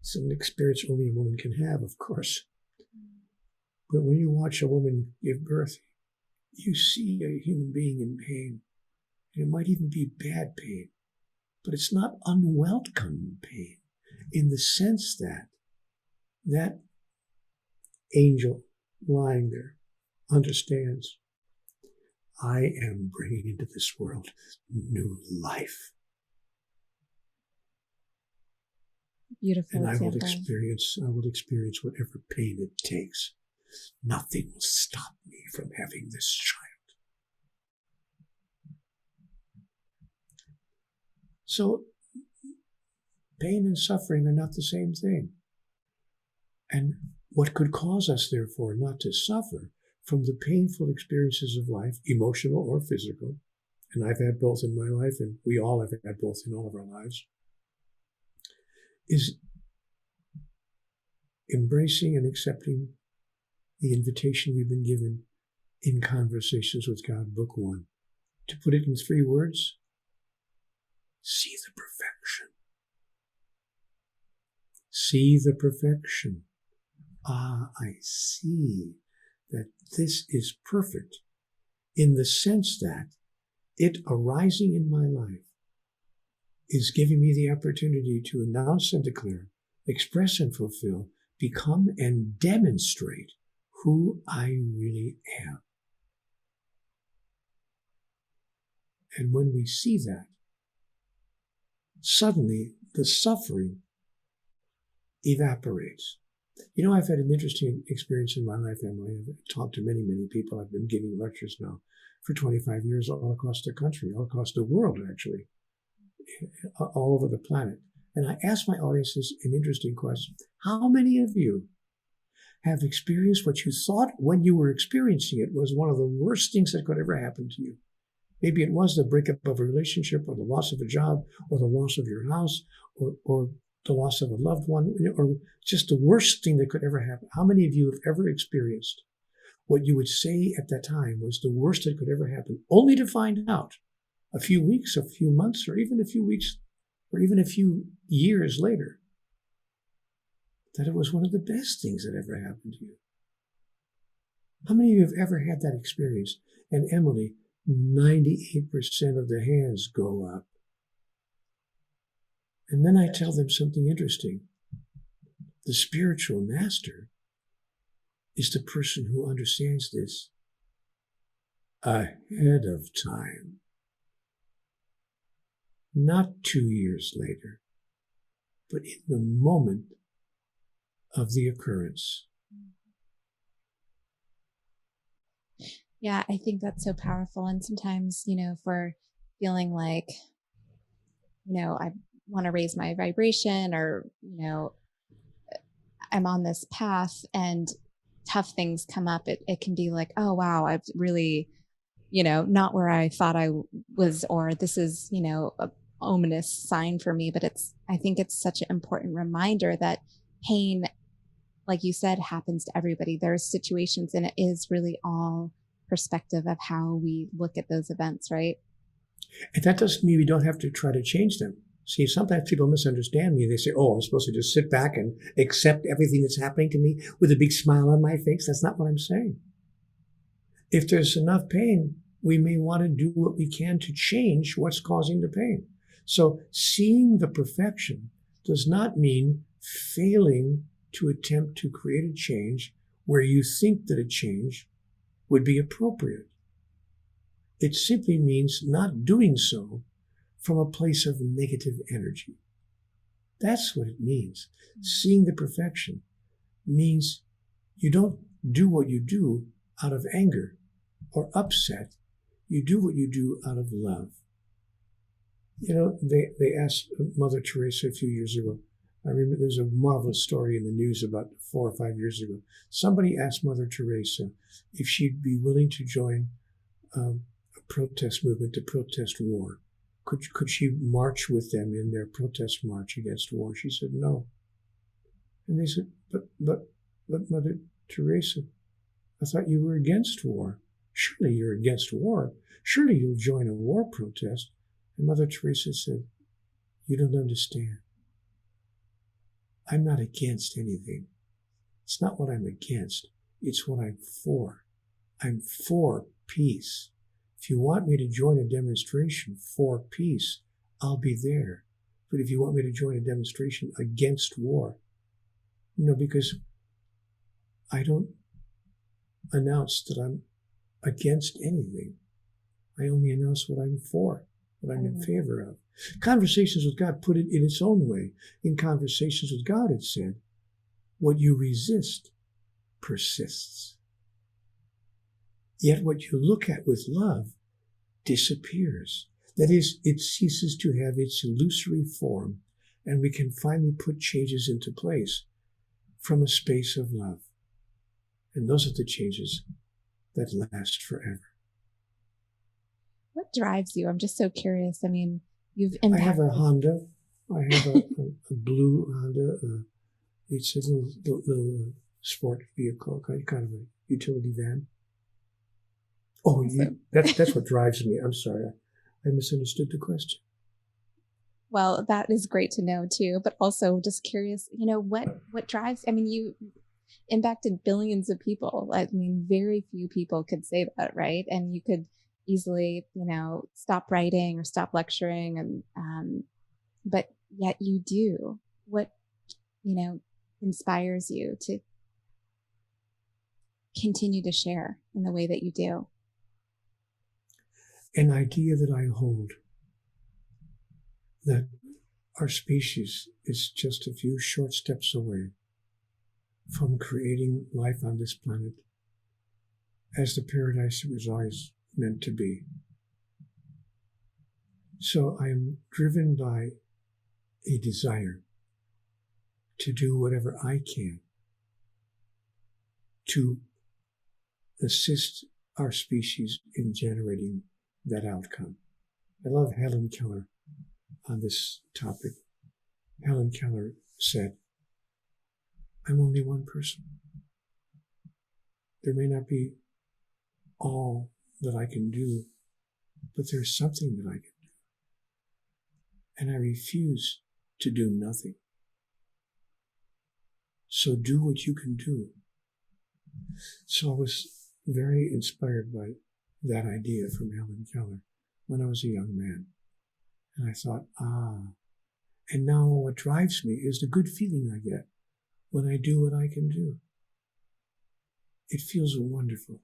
it's an experience only a woman can have, of course, but when you watch a woman give birth, you see a human being in pain. And it might even be bad pain, but it's not unwelcome pain, in the sense that that angel lying there understands, I am bringing into this world new life. Beautiful. And I will experience whatever pain it takes. Nothing will stop me from having this child. So pain and suffering are not the same thing. And what could cause us, therefore, not to suffer from the painful experiences of life, emotional or physical, and I've had both in my life, and we all have had both in all of our lives, is embracing and accepting the invitation we've been given in Conversations with God, Book 1. To put it in 3 words, see the perfection. See the perfection. Ah, I see that this is perfect in the sense that it arising in my life is giving me the opportunity to announce and declare, express and fulfill, become and demonstrate who I really am. And when we see that, suddenly the suffering evaporates. You know, I've had an interesting experience in my life, Emily. I've talked to many, many people. I've been giving lectures now for 25 years all across the country, all across the world, actually, all over the planet. And I ask my audiences an interesting question. How many of you have experienced what you thought when you were experiencing it was one of the worst things that could ever happen to you? Maybe it was the breakup of a relationship, or the loss of a job, or the loss of your house, or the loss of a loved one, or just the worst thing that could ever happen. How many of you have ever experienced what you would say at that time was the worst that could ever happen, only to find out a few weeks, a few months, or even a few weeks, or even a few years later, that it was one of the best things that ever happened to you? How many of you have ever had that experience? And Emily, 98% of the hands go up. And then I tell them something interesting. The spiritual master is the person who understands this ahead of time. Not 2 years later, but in the moment of the occurrence. Yeah, I think that's so powerful. And sometimes, if we're feeling like, I want to raise my vibration, or, I'm on this path and tough things come up, it can be like, oh, wow, I've really, not where I thought I was, or this is, a ominous sign for me. But I think it's such an important reminder that pain, like you said, happens to everybody. There's situations, and it is really all perspective of how we look at those events, right? And that doesn't mean we don't have to try to change them. See, sometimes people misunderstand me. They say, oh, I'm supposed to just sit back and accept everything that's happening to me with a big smile on my face. That's not what I'm saying. If there's enough pain, we may want to do what we can to change what's causing the pain. So seeing the perfection does not mean failing to attempt to create a change where you think that a change would be appropriate. It simply means not doing so from a place of negative energy. That's what it means. Seeing the perfection means you don't do what you do out of anger or upset. You do what you do out of love. They asked Mother Teresa a few years ago. I remember there was a marvelous story in the news about 4 or 5 years ago. Somebody asked Mother Teresa if she'd be willing to join a protest movement to protest war. Could she march with them in their protest march against war? She said no. And they said, but Mother Teresa, I thought you were against war. Surely you're against war. Surely you'll join a war protest. And Mother Teresa said, you don't understand. I'm not against anything. It's not what I'm against. It's what I'm for. I'm for peace. If you want me to join a demonstration for peace, I'll be there. But if you want me to join a demonstration against war, because I don't announce that I'm against anything. I only announce what I'm for, what I'm in favor of. Conversations with God put it in its own way. In Conversations with God, it said, what you resist persists. Yet what you look at with love disappears. That is, it ceases to have its illusory form, and we can finally put changes into place from a space of love. And those are the changes that last forever. What drives you? I'm just so curious. I mean, you've impacted. I have a Honda. I have a blue Honda. It's a little sport vehicle, kind of a utility van. Oh, that's what drives me. I'm sorry. I misunderstood the question. Well, that is great to know too, but also just curious, what drives, you impacted billions of people. I mean, very few people could say that, right? And you could easily, stop writing or stop lecturing, and but yet you do. What, inspires you to continue to share in the way that you do? An idea that I hold, that our species is just a few short steps away from creating life on this planet as the paradise it was always meant to be. So I am driven by a desire to do whatever I can to assist our species in generating that outcome. I love Helen Keller on this topic. Helen Keller said, I'm only one person. There may not be all that I can do, but there's something that I can do. And I refuse to do nothing. So do what you can do. So I was very inspired by that idea from Helen Keller when I was a young man. And I thought, and now what drives me is the good feeling I get when I do what I can do. It feels wonderful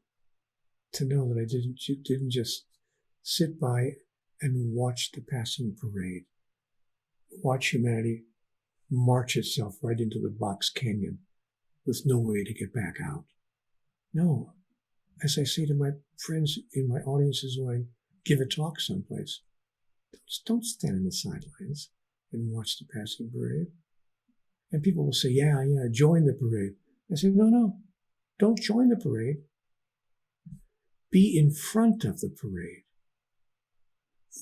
to know that I didn't just sit by and watch the passing parade, watch humanity march itself right into the box canyon with no way to get back out. No, as I say to my friends in my audiences when I give a talk someplace, don't stand in the sidelines and watch the passing parade. And people will say, yeah, join the parade. I say, no, don't join the parade. Be in front of the parade.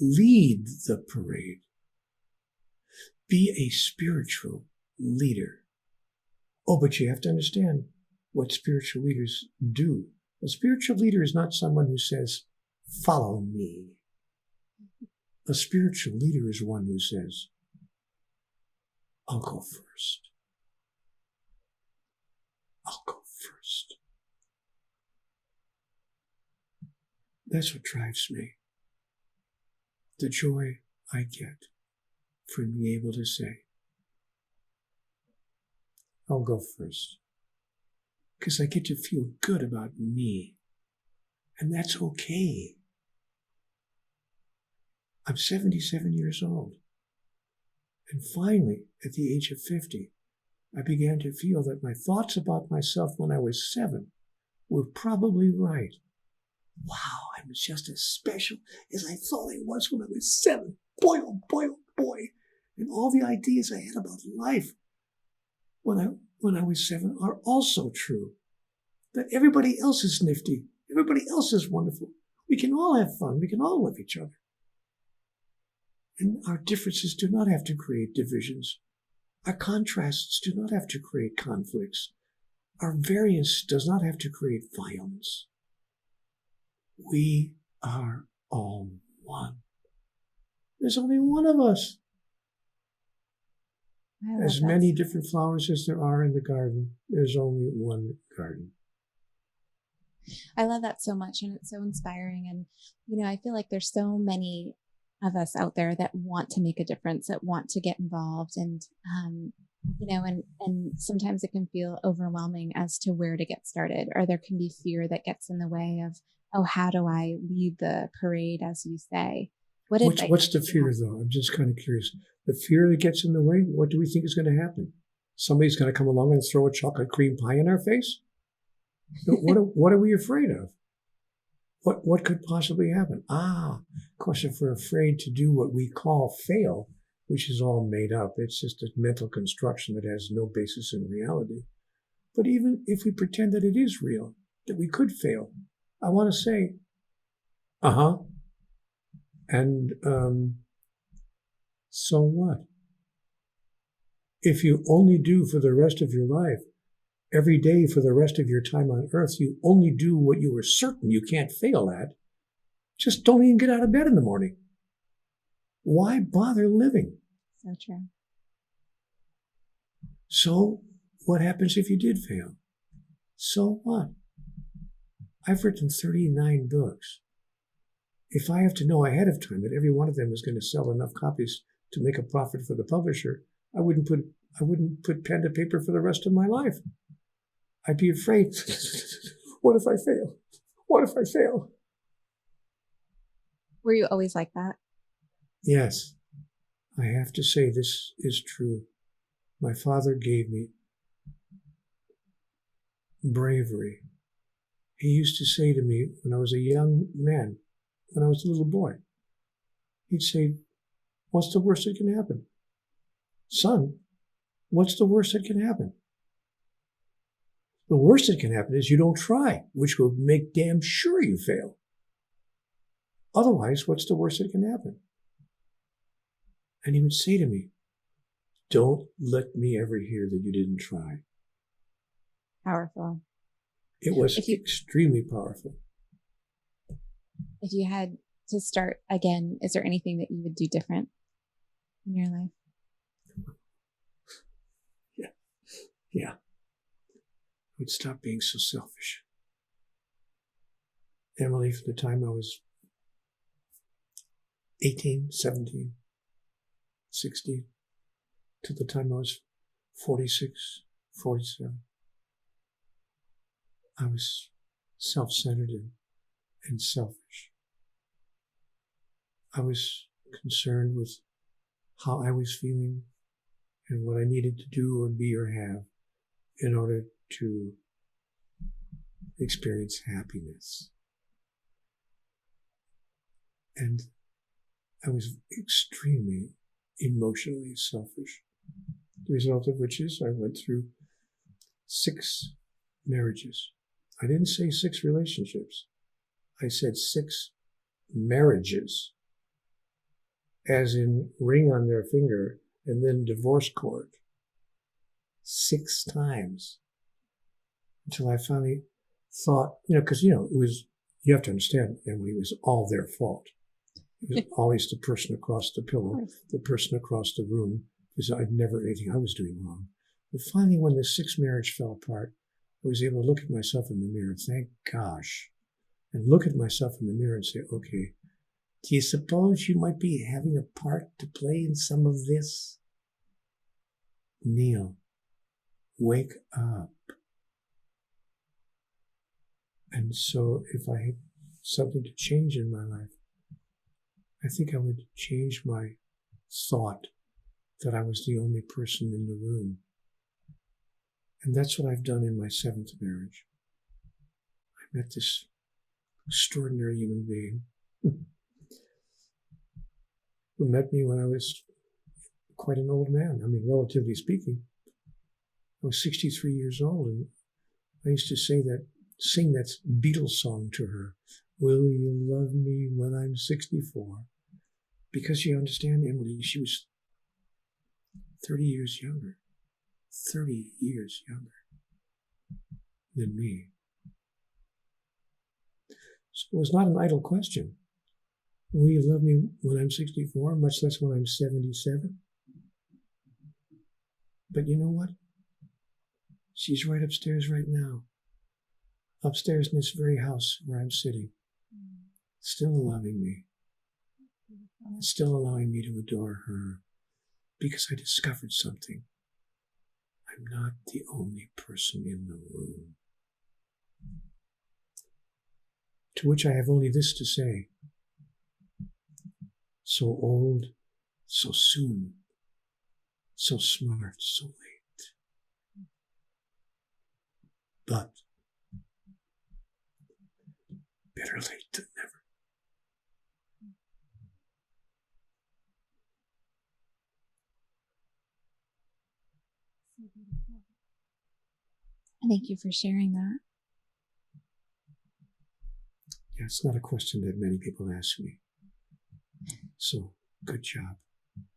Lead the parade. Be a spiritual leader. Oh, but you have to understand what spiritual leaders do. A spiritual leader is not someone who says, follow me. A spiritual leader is one who says, I'll go first. I'll go first. That's what drives me. The joy I get from being able to say, I'll go first. Because I get to feel good about me. And that's okay. I'm 77 years old. And finally, at the age of 50, I began to feel that my thoughts about myself when I was 7 were probably right. Wow, I was just as special as I thought I was when I was 7. Boy, oh boy, oh boy. And all the ideas I had about life when I was 7 are also true. That everybody else is nifty. Everybody else is wonderful. We can all have fun. We can all love each other. And our differences do not have to create divisions. Our contrasts do not have to create conflicts. Our variance does not have to create violence. We are all one. There's only one of us. As many different flowers as there are in the garden, there's only one garden. I love that so much, and it's so inspiring. And, I feel like there's so many of us out there that want to make a difference, that want to get involved. And, and sometimes it can feel overwhelming as to where to get started, or there can be fear that gets in the way of, oh, how do I lead the parade, as you say? What's the fear, though? I'm just kind of curious. The fear that gets in the way, what do we think is going to happen? Somebody's going to come along and throw a chocolate cream pie in our face? What are we afraid of? What could possibly happen? Of course, if we're afraid to do what we call fail, which is all made up, it's just a mental construction that has no basis in reality. But even if we pretend that it is real, that we could fail, I want to say, and so what? If you only do for the rest of your life, every day for the rest of your time on earth, you only do what you are certain you can't fail at, just don't even get out of bed in the morning. Why bother living? So true. So what happens if you did fail? So what? I've written 39 books. If I have to know ahead of time that every one of them is going to sell enough copies to make a profit for the publisher, I wouldn't put pen to paper for the rest of my life. I'd be afraid. What if I fail? What if I fail? Were you always like that? Yes. I have to say this is true. My father gave me bravery. He used to say to me when I was a young man, when I was a little boy, he'd say, what's the worst that can happen? Son, what's the worst that can happen? The worst that can happen is you don't try, which will make damn sure you fail. Otherwise, what's the worst that can happen? And he would say to me, don't let me ever hear that you didn't try. Powerful. It was extremely powerful. If you had to start again, is there anything that you would do different in your life? Yeah. I would stop being so selfish. Emily, from the time I was 18, 17, 16, to the time I was 46, 47, I was self-centered and selfish. I was concerned with how I was feeling and what I needed to do or be or have in order to experience happiness. And I was extremely emotionally selfish. The result of which is I went through 6 marriages. I didn't say 6 relationships. I said 6 marriages, as in ring on their finger and then divorce court. 6 times. Until I finally thought, because, it was, you have to understand, Emily, it was all their fault. It was always the person across the pillow, the person across the room, because I'd never anything I was doing wrong. But finally, when the 6th marriage fell apart, I was able to look at myself in the mirror, thank gosh, and look at myself in the mirror and say, okay, do you suppose you might be having a part to play in some of this? Neale, wake up. And so if I had something to change in my life, I think I would change my thought that I was the only person in the room. And that's what I've done in my 7th marriage. I met this extraordinary human being who met me when I was quite an old man. I mean, relatively speaking. I was 63 years old, and I used to sing that Beatles song to her, "Will you love me when I'm 64? Because you understand, Emily, she was 30 years younger. 30 years younger than me. So it was not an idle question. Will you love me when I'm 64, much less when I'm 77? But you know what? She's right upstairs right now. Upstairs in this very house where I'm sitting. Still loving me. Still allowing me to adore her. Because I discovered something. I'm not the only person in the room. To which I have only this to say. So old, so soon, so smart, so late. But better late than never. Thank you for sharing that. Yeah, it's not a question that many people ask me. So, good job.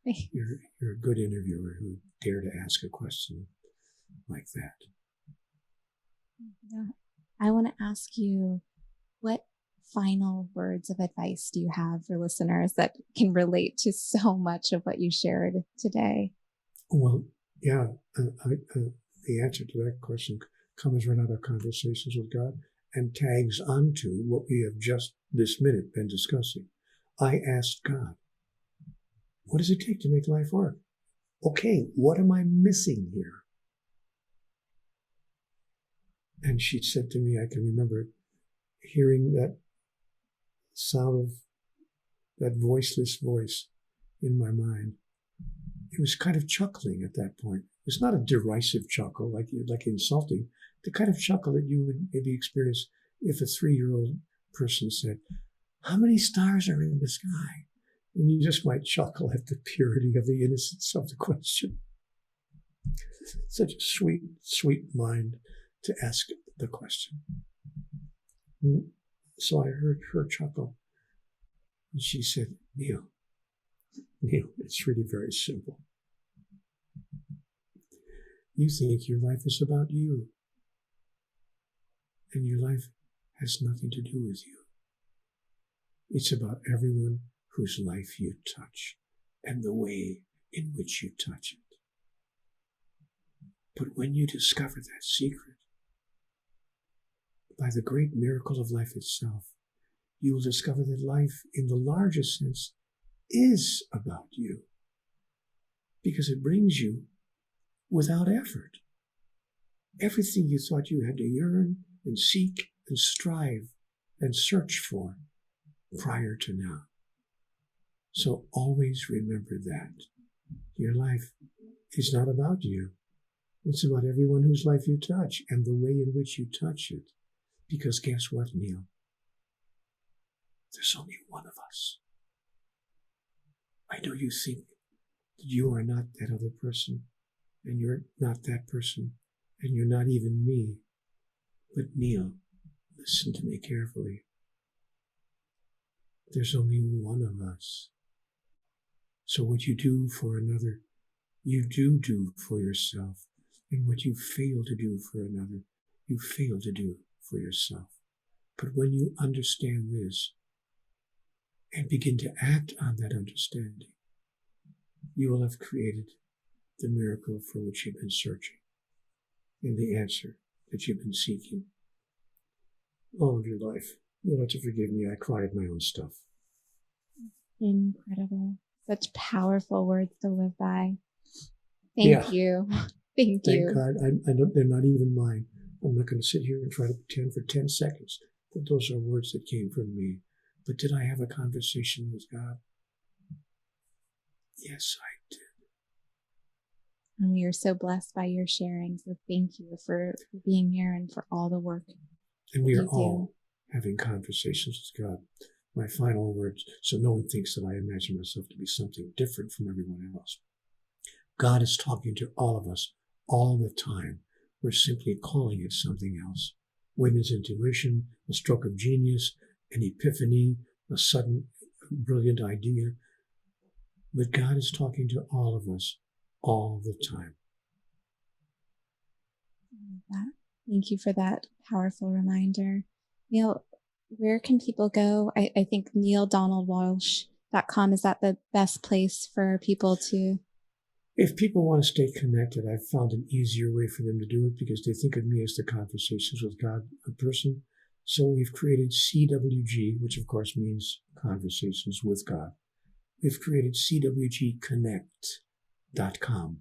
You're a good interviewer who dare to ask a question like that. Yeah. I want to ask you, what final words of advice do you have for listeners that can relate to so much of what you shared today? Well, yeah, the answer to that question comes right out of conversations with God and tags onto what we have just this minute been discussing. I asked God, what does it take to make life work? Okay, what am I missing here? And she said to me, I can remember hearing that sound of that voiceless voice in my mind. It was kind of chuckling at that point. It's not a derisive chuckle, like insulting. The kind of chuckle that you would maybe experience if a 3-year-old person said, how many stars are in the sky? And you just might chuckle at the purity of the innocence of the question. Such a sweet, sweet mind to ask the question. So I heard her chuckle. And she said, Neale, it's really very simple. You think your life is about you. And your life has nothing to do with you. It's about everyone whose life you touch and the way in which you touch it. But when you discover that secret, by the great miracle of life itself, you will discover that life, in the largest sense, is about you. Because it brings you without effort. Everything you thought you had to yearn and seek and strive and search for prior to now. So always remember that. Your life is not about you. It's about everyone whose life you touch and the way in which you touch it. Because guess what, Neale? There's only one of us. I know you think that you are not that other person, and you're not that person, and you're not even me. But Neale, listen to me carefully. There's only one of us. So what you do for another, you do for yourself. And what you fail to do for another, you fail to do for yourself. But when you understand this and begin to act on that understanding, you will have created the miracle for which you've been searching and the answer that you've been seeking all of your life. You'll have to forgive me. I cry at my own stuff. Incredible. Such powerful words to live by. Thank you. Thank you. Thank God. I don't, they're not even mine. I'm not going to sit here and try to pretend for 10 seconds that those are words that came from me. But did I have a conversation with God? Yes, I did. And we are so blessed by your sharing. So thank you for being here and for all the work. And we are all having conversations with God. My final words, so no one thinks that I imagine myself to be something different from everyone else. God is talking to all of us all the time. We're simply calling it something else. Women's intuition, a stroke of genius, an epiphany, a sudden brilliant idea. But God is talking to all of us all the time. Thank you for that powerful reminder. Neale, where can people go? I think NealeDonaldWalsch.com, is that the best place for people to? If people want to stay connected, I've found an easier way for them to do it because they think of me as the Conversations with God person. So we've created CWG, which of course means Conversations with God. We've created CWGConnect.com.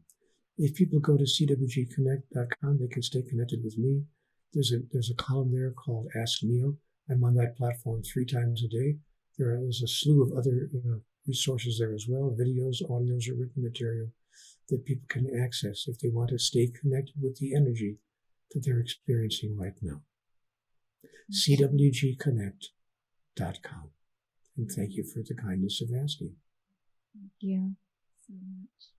If people go to CWGConnect.com, they can stay connected with me. There's a column there called Ask Neale. I'm on that platform 3 times a day. There's a slew of other resources there as well, videos, audios, or written material that people can access if they want to stay connected with the energy that they're experiencing right now. CWGConnect.com. And thank you for the kindness of asking. Thank you so much.